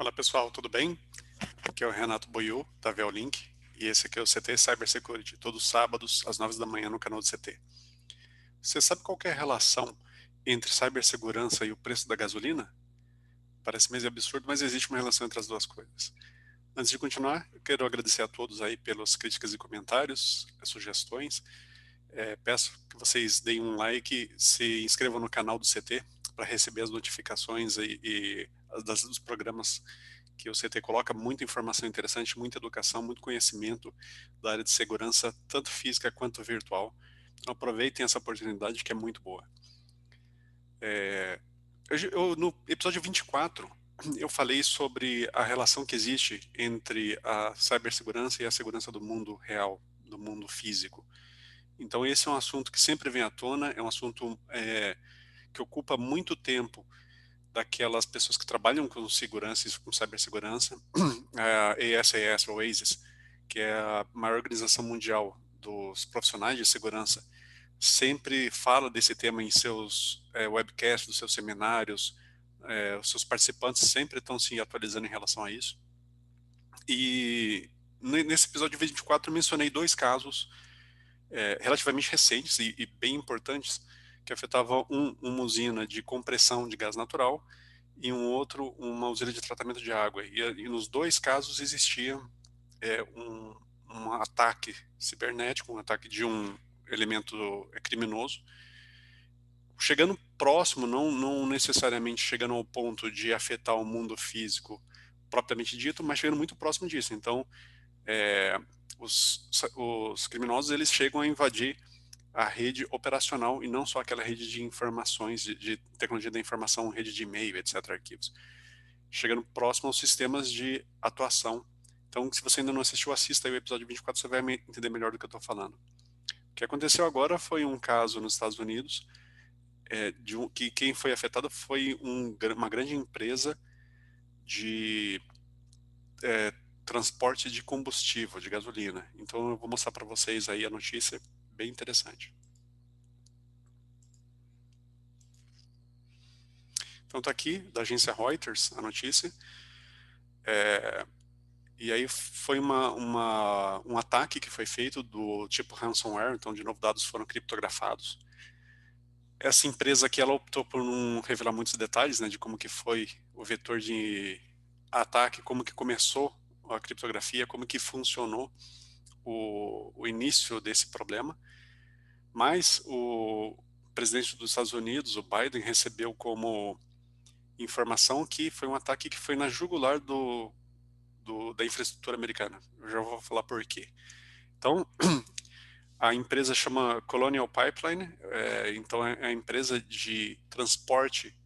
Fala pessoal, tudo bem? Aqui é o Renato Boiú, da Veolink, e esse aqui é o CT Cybersecurity, todos os sábados às 9 da manhã no canal do CT. Você sabe qual que é a relação entre cibersegurança e o preço da gasolina? Parece meio absurdo, mas existe uma relação entre as duas coisas. Antes de continuar, eu quero agradecer a todos aí pelas críticas e comentários, sugestões. Peço que vocês deem um like, se inscrevam no canal do CT para receber as notificações dos programas que o CT coloca. Muita informação interessante, muita educação, muito conhecimento da área de segurança, tanto física quanto virtual. Então aproveitem essa oportunidade que é muito boa. No episódio 24, eu falei sobre a relação que existe entre a cibersegurança e a segurança do mundo real, do mundo físico. Então esse é um assunto que sempre vem à tona, é um assunto que ocupa muito tempo daquelas pessoas que trabalham com segurança e com cibersegurança, a ASAS, ou ASIS, que é a maior organização mundial dos profissionais de segurança, sempre fala desse tema em seus webcasts, dos seus seminários, os seus participantes sempre estão se atualizando em relação a isso. E nesse episódio 24 eu mencionei dois casos relativamente recentes e bem importantes, que afetavam uma usina de compressão de gás natural e um outro uma usina de tratamento de água. E nos dois casos existia um ataque cibernético, um ataque de um elemento criminoso, chegando próximo, não necessariamente chegando ao ponto de afetar o mundo físico propriamente dito, mas chegando muito próximo disso. Então, é, os criminosos eles chegam a invadir a rede operacional e não só aquela rede de informações, de tecnologia da informação, rede de e-mail, etc., arquivos. Chegando próximo aos sistemas de atuação. Então, se você ainda não assistiu, assista aí o episódio 24, você vai entender melhor do que eu estou falando. O que aconteceu agora foi um caso nos Estados Unidos, que quem foi afetado foi uma grande empresa de transporte de combustível, de gasolina. Então, eu vou mostrar para vocês aí a notícia, bem interessante. Então está aqui, da agência Reuters, a notícia. E aí foi um ataque que foi feito do tipo ransomware, então de novo dados foram criptografados. Essa empresa aqui, ela optou por não revelar muitos detalhes, né, de como que foi o vetor de ataque, como que começou a criptografia, como que funcionou o início desse problema. Mas o presidente dos Estados Unidos, o Biden, recebeu como informação que foi um ataque que foi na jugular da infraestrutura americana. Eu já vou falar por quê. Então, a empresa chama Colonial Pipeline, então é a empresa de transporte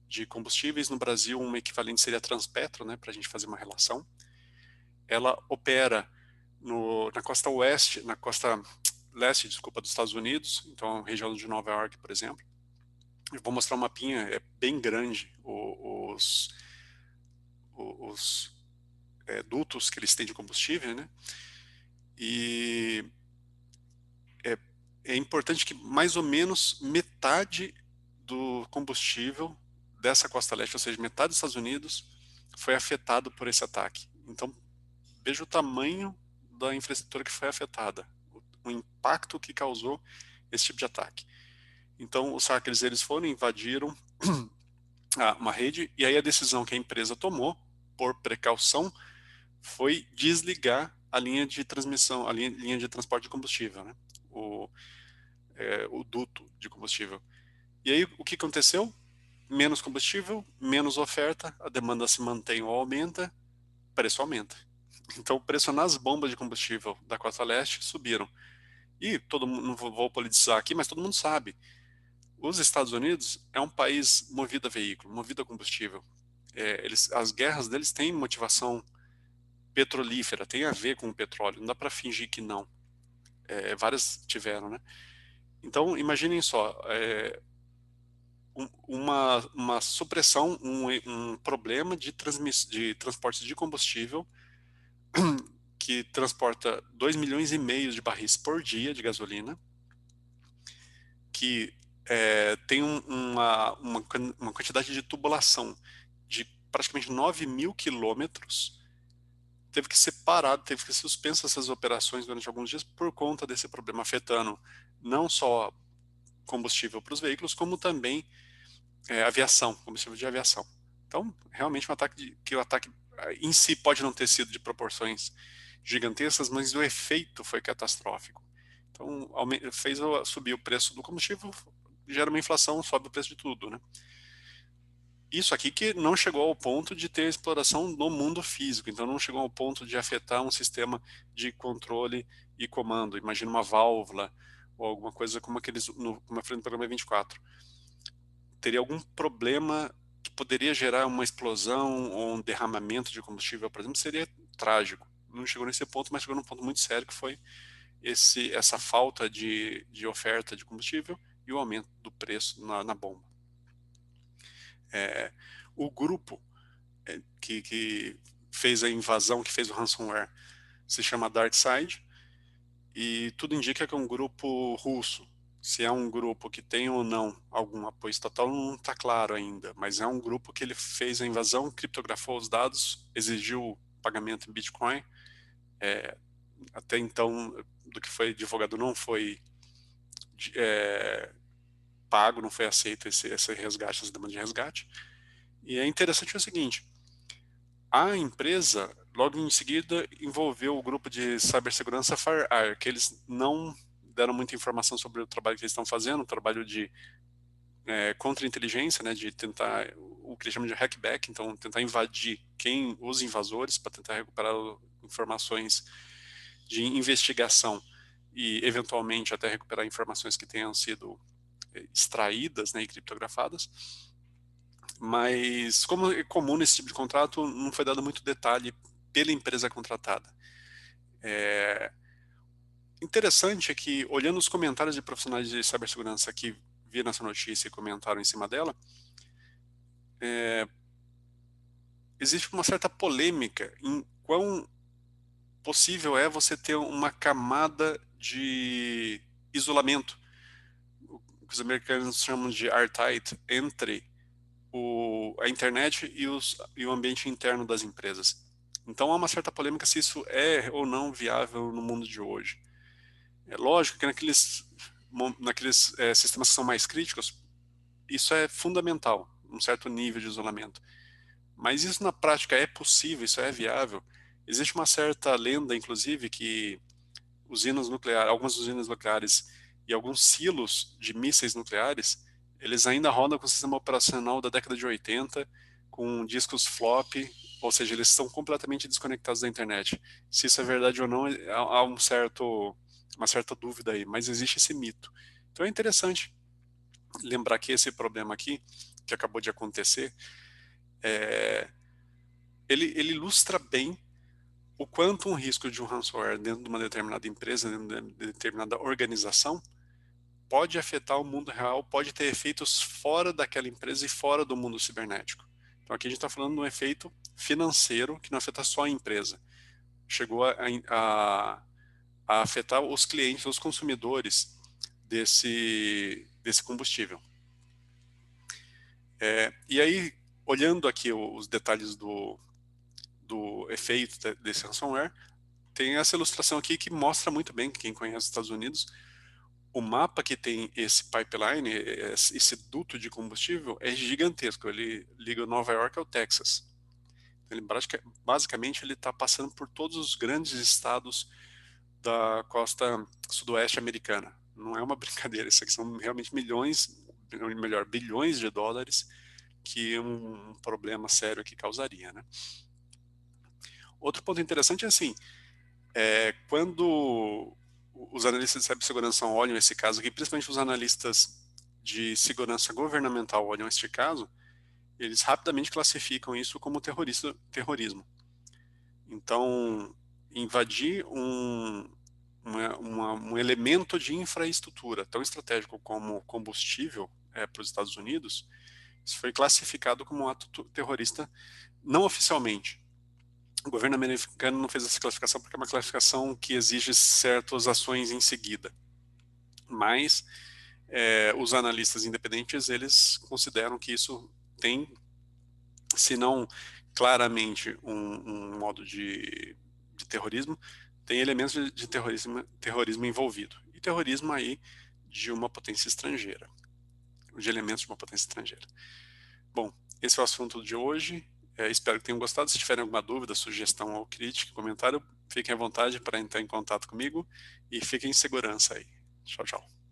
de combustíveis. No Brasil, um equivalente seria a Transpetro, né, para a gente fazer uma relação. Ela opera na costa oeste, na costa leste, desculpa, dos Estados Unidos, então região de Nova York, por exemplo. Eu vou mostrar um mapinha, é bem grande os dutos que eles têm de combustível, né? E é, é importante que mais ou menos metade do combustível dessa costa leste, ou seja, metade dos Estados Unidos, foi afetado por esse ataque. Então, veja o tamanho da infraestrutura que foi afetada, o impacto que causou esse tipo de ataque. Então, os hackers eles foram, invadiram uma rede, e aí a decisão que a empresa tomou, por precaução, foi desligar a linha de transmissão, a linha de transporte de combustível, né? O duto de combustível. E aí, o que aconteceu? Menos combustível, menos oferta, a demanda se mantém ou aumenta, preço aumenta. Então, o preço nas bombas de combustível da costa leste subiram. E todo mundo, não vou politizar aqui, mas todo mundo sabe, os Estados Unidos é um país movido a veículo, movido a combustível. As guerras deles têm motivação petrolífera, tem a ver com o petróleo, não dá para fingir que não. Várias tiveram, né? Então, imaginem só, uma supressão, um problema de transporte de combustível que transporta 2,5 milhões de barris por dia de gasolina, que tem uma quantidade de tubulação de praticamente 9.000 quilômetros, teve que ser parado, teve que ser suspensa essas operações durante alguns dias por conta desse problema, afetando não só combustível para os veículos, como também aviação, combustível de aviação. Então, realmente um ataque que o ataque em si pode não ter sido de proporções gigantescas, mas o efeito foi catastrófico. Então, fez subir o preço do combustível, gera uma inflação, sobe o preço de tudo, né? Isso aqui que não chegou ao ponto de ter exploração no mundo físico, então não chegou ao ponto de afetar um sistema de controle e comando. Imagina uma válvula ou alguma coisa como aqueles, como eu falei no programa 24. Teria algum problema que poderia gerar uma explosão ou um derramamento de combustível, por exemplo, seria trágico. Não chegou nesse ponto, mas chegou num ponto muito sério que foi essa falta de oferta de combustível e o aumento do preço na bomba. O grupo que fez a invasão, que fez o ransomware, se chama DarkSide, e tudo indica que é um grupo russo. Se é um grupo que tem ou não algum apoio estatal não está claro ainda, mas é um grupo que ele fez a invasão, criptografou os dados, exigiu pagamento em Bitcoin. Até então, do que foi divulgado não foi pago, não foi aceito esse resgate, essa demanda de resgate. E é interessante o seguinte, a empresa, logo em seguida, envolveu o grupo de cibersegurança FireEye, que eles não deram muita informação sobre o trabalho que eles estão fazendo, o trabalho de contra-inteligência, né, de tentar o que eles chamam de hackback, então tentar invadir os invasores para tentar recuperar informações de investigação e eventualmente até recuperar informações que tenham sido extraídas, né, e criptografadas. Mas, como é comum nesse tipo de contrato, não foi dado muito detalhe pela empresa contratada. Interessante é que, olhando os comentários de profissionais de cibersegurança que viram essa notícia e comentaram em cima dela, existe uma certa polêmica em quão possível é você ter uma camada de isolamento, o que os americanos chamam de airtight, entre a internet e o ambiente interno das empresas. Então há uma certa polêmica se isso é ou não viável no mundo de hoje. É lógico que naqueles sistemas que são mais críticos, isso é fundamental, um certo nível de isolamento. Mas isso na prática é possível, isso é viável. Existe uma certa lenda, inclusive, que algumas usinas nucleares e alguns silos de mísseis nucleares, eles ainda rodam com o sistema operacional da década de 80, com discos flop, ou seja, eles estão completamente desconectados da internet. Se isso é verdade ou não, há uma certa dúvida aí, mas existe esse mito. Então é interessante lembrar que esse problema aqui, que acabou de acontecer, ele ilustra bem o quanto um risco de um ransomware dentro de uma determinada empresa, dentro de uma determinada organização, pode afetar o mundo real, pode ter efeitos fora daquela empresa e fora do mundo cibernético. Então aqui a gente está falando de um efeito financeiro que não afeta só a empresa. Chegou a afetar os clientes, os consumidores desse combustível. E aí, olhando aqui os detalhes do efeito desse ransomware, tem essa ilustração aqui que mostra muito bem, quem conhece os Estados Unidos, o mapa que tem esse pipeline, esse duto de combustível, é gigantesco. Ele liga Nova York ao Texas. Ele, basicamente, ele está passando por todos os grandes estados da costa sudoeste americana. Não é uma brincadeira, isso aqui são realmente bilhões de dólares que um problema sério aqui causaria, né? Outro ponto interessante é assim, quando os analistas de cibersegurança olham esse caso aqui, principalmente os analistas de segurança governamental olham este caso, eles rapidamente classificam isso como terrorismo. Então, invadir um elemento de infraestrutura tão estratégico como combustível para os Estados Unidos, isso foi classificado como um ato terrorista não oficialmente. O governo americano não fez essa classificação porque é uma classificação que exige certas ações em seguida. Mas os analistas independentes, eles consideram que isso tem se não claramente um modo de terrorismo, tem elementos de terrorismo envolvido. E terrorismo aí de uma potência estrangeira, de elementos de uma potência estrangeira. Bom, esse é o assunto de hoje. Espero que tenham gostado. Se tiverem alguma dúvida, sugestão ou crítica, comentário, fiquem à vontade para entrar em contato comigo e fiquem em segurança aí. Tchau, tchau.